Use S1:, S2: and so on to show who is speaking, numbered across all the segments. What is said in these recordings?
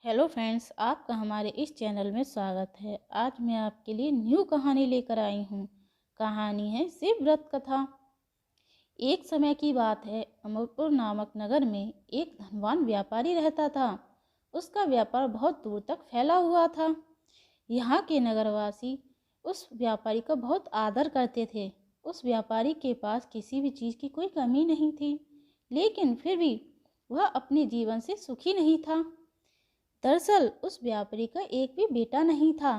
S1: Hello friends, आपका हमारे इस चैनल में स्वागत है। आज मैं आपके लिए न्यू कहानी लेकर आई हूँ। कहानी है शिव व्रत कथा। एक समय की बात है, अमरपुर नामक नगर में एक धनवान व्यापारी रहता था। उसका व्यापार बहुत दूर तक फैला हुआ था। यहाँ के नगरवासी उस व्यापारी का बहुत आदर करते थे। उस व्यापारी के पास किसी भी चीज़ की कोई कमी नहीं थी, लेकिन फिर भी वह अपने जीवन से सुखी नहीं था। दरअसल उस व्यापारी का एक भी बेटा नहीं था,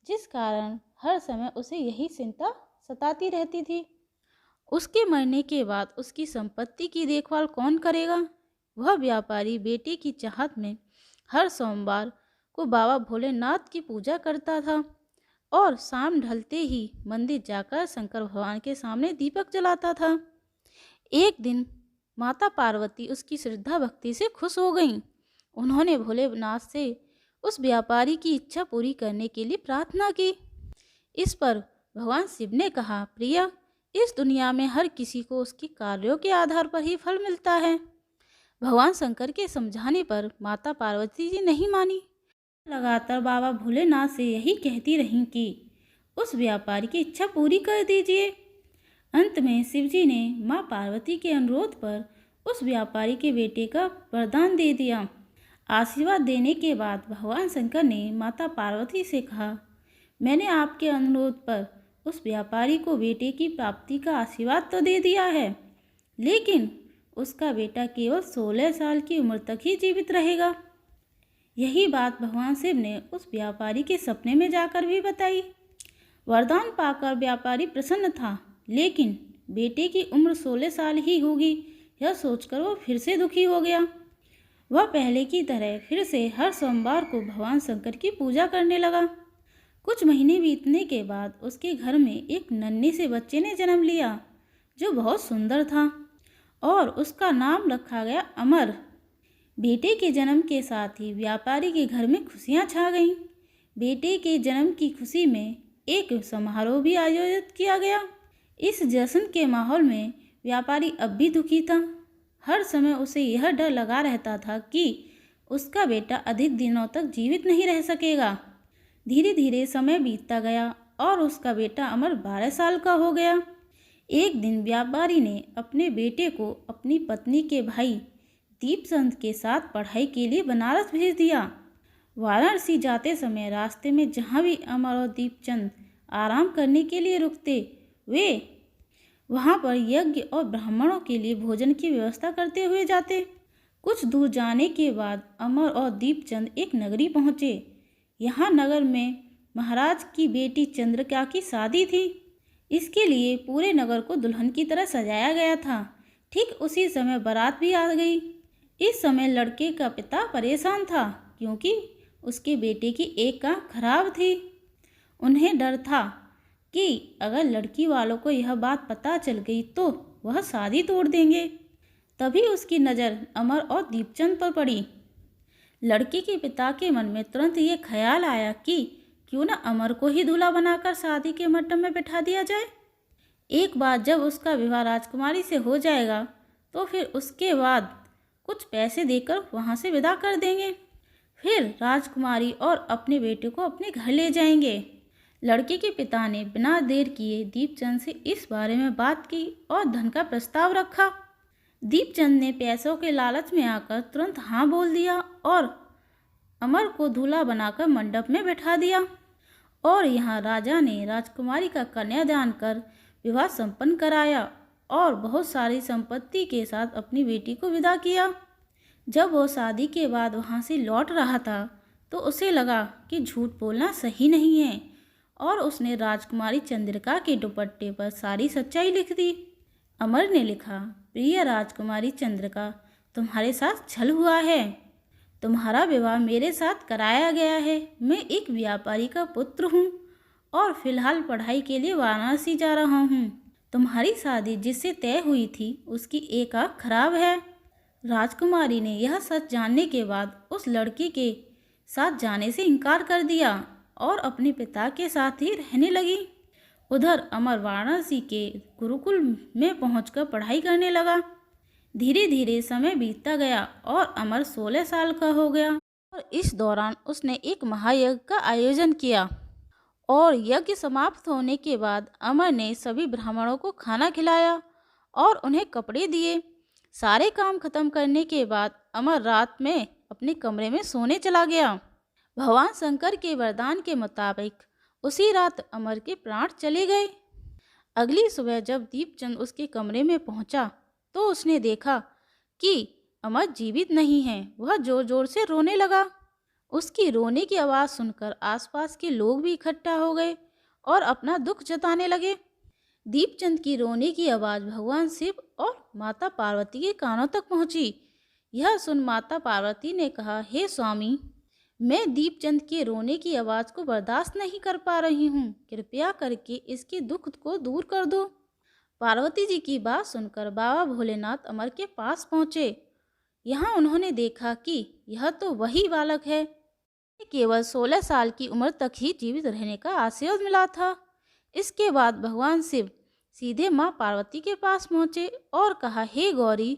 S1: जिस कारण हर समय उसे यही चिंता सताती रहती थी। उसके मरने के बाद उसकी संपत्ति की देखभाल कौन करेगा। वह व्यापारी बेटे की चाहत में हर सोमवार को बाबा भोलेनाथ की पूजा करता था और शाम ढलते ही मंदिर जाकर शंकर भगवान के सामने दीपक जलाता था। एक दिन माता पार्वती उसकी श्रद्धा भक्ति से खुश हो गईं। उन्होंने भोलेनाथ से उस व्यापारी की इच्छा पूरी करने के लिए प्रार्थना की। इस पर भगवान शिव ने कहा, प्रिया, इस दुनिया में हर किसी को उसके कार्यों के आधार पर ही फल मिलता है। भगवान शंकर के समझाने पर माता पार्वती जी नहीं मानी। लगातार बाबा भोलेनाथ से यही कहती रहीं कि उस व्यापारी की इच्छा पूरी कर दीजिए। अंत में शिवजी ने माँ पार्वती के अनुरोध पर उस व्यापारी के बेटे का वरदान दे दिया। आशीर्वाद देने के बाद भगवान शंकर ने माता पार्वती से कहा, मैंने आपके अनुरोध पर उस व्यापारी को बेटे की प्राप्ति का आशीर्वाद तो दे दिया है, लेकिन उसका बेटा केवल 16 साल की उम्र तक ही जीवित रहेगा। यही बात भगवान शिव ने उस व्यापारी के सपने में जाकर भी बताई। वरदान पाकर व्यापारी प्रसन्न था, लेकिन बेटे की उम्र 16 साल ही होगी, यह सोचकर वो फिर से दुखी हो गया। वह पहले की तरह फिर से हर सोमवार को भगवान शंकर की पूजा करने लगा। कुछ महीने बीतने के बाद उसके घर में एक नन्हे से बच्चे ने जन्म लिया, जो बहुत सुंदर था, और उसका नाम रखा गया अमर। बेटे के जन्म के साथ ही व्यापारी के घर में खुशियां छा गईं। बेटे के जन्म की खुशी में एक समारोह भी आयोजित किया गया। इस जश्न के माहौल में व्यापारी अब भी दुखी था। हर समय उसे यह डर लगा रहता था कि उसका बेटा अधिक दिनों तक जीवित नहीं रह सकेगा। धीरे धीरे समय बीतता गया और उसका बेटा अमर 12 साल का हो गया। एक दिन व्यापारी ने अपने बेटे को अपनी पत्नी के भाई दीपचंद के साथ पढ़ाई के लिए बनारस भेज दिया। वाराणसी जाते समय रास्ते में जहाँ भी अमर और दीपचंद आराम करने के लिए रुकते, वे वहाँ पर यज्ञ और ब्राह्मणों के लिए भोजन की व्यवस्था करते हुए जाते। कुछ दूर जाने के बाद अमर और दीपचंद एक नगरी पहुँचे। यहाँ नगर में महाराज की बेटी चंद्रिका की शादी थी। इसके लिए पूरे नगर को दुल्हन की तरह सजाया गया था। ठीक उसी समय बारात भी आ गई। इस समय लड़के का पिता परेशान था, क्योंकि उसके बेटे की एक आँख खराब थी। उन्हें डर था कि अगर लड़की वालों को यह बात पता चल गई तो वह शादी तोड़ देंगे। तभी उसकी नज़र अमर और दीपचंद पर पड़ी। लड़की के पिता के मन में तुरंत ये ख्याल आया कि क्यों न अमर को ही दूल्हा बनाकर शादी के मंडप में बिठा दिया जाए। एक बार जब उसका विवाह राजकुमारी से हो जाएगा तो फिर उसके बाद कुछ पैसे देकर वहाँ से विदा कर देंगे। फिर राजकुमारी और अपने बेटे को अपने घर ले जाएंगे। लड़के के पिता ने बिना देर किए दीपचंद से इस बारे में बात की और धन का प्रस्ताव रखा। दीपचंद ने पैसों के लालच में आकर तुरंत हाँ बोल दिया और अमर को दूल्हा बनाकर मंडप में बैठा दिया। और यहाँ राजा ने राजकुमारी का कन्यादान कर विवाह संपन्न कराया और बहुत सारी संपत्ति के साथ अपनी बेटी को विदा किया। जब वो शादी के बाद वहाँ से लौट रहा था तो उसे लगा कि झूठ बोलना सही नहीं है, और उसने राजकुमारी चंद्रिका के दुपट्टे पर सारी सच्चाई लिख दी। अमर ने लिखा, प्रिय राजकुमारी चंद्रिका, तुम्हारे साथ छल हुआ है। तुम्हारा विवाह मेरे साथ कराया गया है। मैं एक व्यापारी का पुत्र हूँ और फिलहाल पढ़ाई के लिए वाराणसी जा रहा हूँ। तुम्हारी शादी जिससे तय हुई थी उसकी एक आँख खराब है। राजकुमारी ने यह सच जानने के बाद उस लड़की के साथ जाने से इनकार कर दिया और अपने पिता के साथ ही रहने लगी। उधर अमर वाराणसी के गुरुकुल में पहुंचकर पढ़ाई करने लगा। धीरे धीरे समय बीतता गया और अमर 16 साल का हो गया। और इस दौरान उसने एक महायज्ञ का आयोजन किया। और यज्ञ समाप्त होने के बाद अमर ने सभी ब्राह्मणों को खाना खिलाया और उन्हें कपड़े दिए। सारे काम खत्म करने के बाद अमर रात में अपने कमरे में सोने चला गया। भगवान शंकर के वरदान के मुताबिक उसी रात अमर के प्राण चले गए। अगली सुबह जब दीपचंद उसके कमरे में पहुंचा तो उसने देखा कि अमर जीवित नहीं है। वह जोर जोर से रोने लगा। उसकी रोने की आवाज़ सुनकर आसपास के लोग भी इकट्ठा हो गए और अपना दुख जताने लगे। दीपचंद की रोने की आवाज़ भगवान शिव और माता पार्वती के कानों तक पहुंची। यह सुन माता पार्वती ने कहा, हे स्वामी, मैं दीपचंद के रोने की आवाज़ को बर्दाश्त नहीं कर पा रही हूँ। कृपया करके इसके दुख को दूर कर दो। पार्वती जी की बात सुनकर बाबा भोलेनाथ अमर के पास पहुँचे। यहाँ उन्होंने देखा कि यह तो वही बालक है। केवल 16 साल की उम्र तक ही जीवित रहने का आशीर्वाद मिला था। इसके बाद भगवान शिव सीधे माँ पार्वती के पास पहुँचे और कहा, हे गौरी,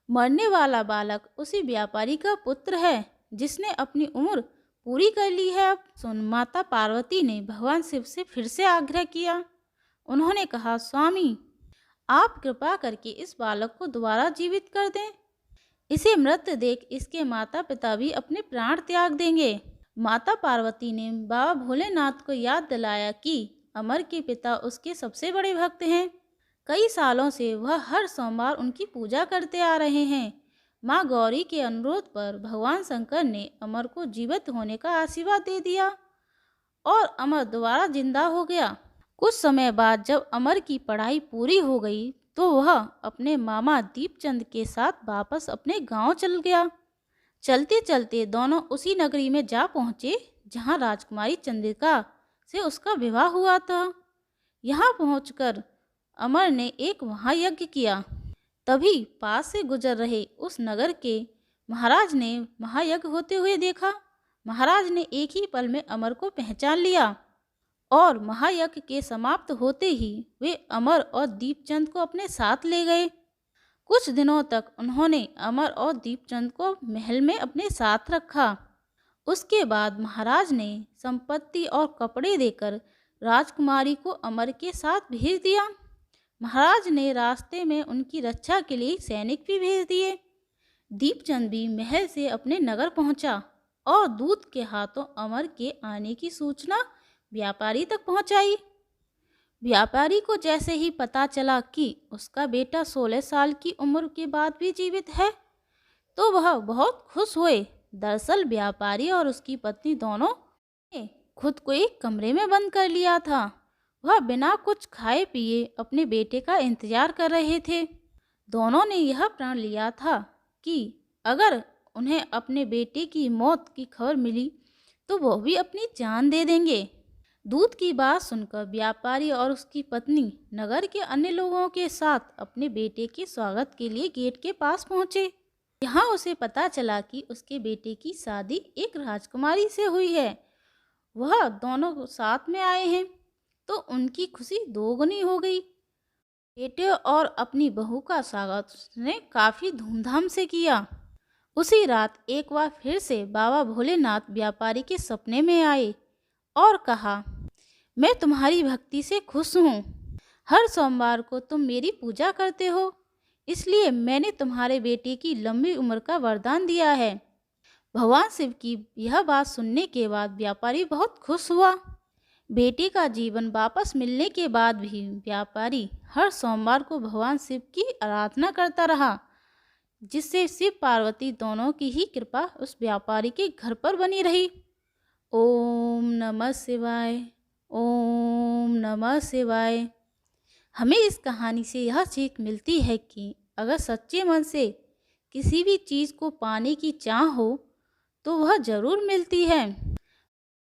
S1: मरने वाला बालक उसी व्यापारी का पुत्र है जिसने अपनी उम्र पूरी कर ली है। अब सुन माता पार्वती ने भगवान शिव से फिर से आग्रह किया। उन्होंने कहा, स्वामी, आप कृपा करके इस बालक को दोबारा जीवित कर दें। इसे मृत देख इसके माता पिता भी अपने प्राण त्याग देंगे। माता पार्वती ने बाबा भोलेनाथ को याद दिलाया कि अमर के पिता उसके सबसे बड़े भक्त हैं। कई सालों से वह हर सोमवार उनकी पूजा करते आ रहे हैं। माँ गौरी के अनुरोध पर भगवान शंकर ने अमर को जीवित होने का आशीर्वाद दे दिया और अमर दोबारा जिंदा हो गया। कुछ समय बाद जब अमर की पढ़ाई पूरी हो गई तो वह अपने मामा दीपचंद के साथ वापस अपने गांव चल गया। चलते चलते दोनों उसी नगरी में जा पहुँचे जहाँ राजकुमारी चंद्रिका से उसका विवाह हुआ था। यहाँ पहुँचकर अमर ने एक महायज्ञ किया। तभी पास से गुजर रहे उस नगर के महाराज ने महायज्ञ होते हुए देखा। महाराज ने एक ही पल में अमर को पहचान लिया और महायज्ञ के समाप्त होते ही वे अमर और दीपचंद को अपने साथ ले गए। कुछ दिनों तक उन्होंने अमर और दीपचंद को महल में अपने साथ रखा। उसके बाद महाराज ने संपत्ति और कपड़े देकर राजकुमारी को अमर के साथ भेज दिया। महाराज ने रास्ते में उनकी रक्षा के लिए सैनिक भी भेज दिए। दीपचंद भी महल से अपने नगर पहुंचा और दूत के हाथों अमर के आने की सूचना व्यापारी तक पहुंचाई। व्यापारी को जैसे ही पता चला कि उसका बेटा 16 साल की उम्र के बाद भी जीवित है तो वह बहुत खुश हुए। दरअसल व्यापारी और उसकी पत्नी दोनों ने खुद को एक कमरे में बंद कर लिया था। वह बिना कुछ खाए पिए अपने बेटे का इंतजार कर रहे थे। दोनों ने यह प्रण लिया था कि अगर उन्हें अपने बेटे की मौत की खबर मिली तो वो भी अपनी जान दे देंगे। दूत की बात सुनकर व्यापारी और उसकी पत्नी नगर के अन्य लोगों के साथ अपने बेटे के स्वागत के लिए गेट के पास पहुंचे। यहाँ उसे पता चला कि उसके बेटे की शादी एक राजकुमारी से हुई है। वह दोनों साथ में आए हैं तो उनकी खुशी दोगुनी हो गई। बेटे और अपनी बहू का स्वागत उसने काफ़ी धूमधाम से किया। उसी रात एक बार फिर से बाबा भोलेनाथ व्यापारी के सपने में आए और कहा, मैं तुम्हारी भक्ति से खुश हूँ। हर सोमवार को तुम मेरी पूजा करते हो, इसलिए मैंने तुम्हारे बेटे की लंबी उम्र का वरदान दिया है। भगवान शिव की यह बात सुनने के बाद व्यापारी बहुत खुश हुआ। बेटे का जीवन वापस मिलने के बाद भी व्यापारी हर सोमवार को भगवान शिव की आराधना करता रहा, जिससे शिव पार्वती दोनों की ही कृपा उस व्यापारी के घर पर बनी रही। ओम नमः शिवाय, ओम नमः शिवाय। हमें इस कहानी से यह सीख मिलती है कि अगर सच्चे मन से किसी भी चीज़ को पाने की चाह हो तो वह ज़रूर मिलती है।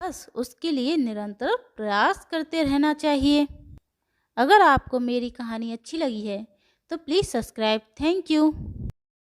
S1: बस उसके लिए निरंतर प्रयास करते रहना चाहिए। अगर आपको मेरी कहानी अच्छी लगी है तो प्लीज़ सब्सक्राइब। Thank you.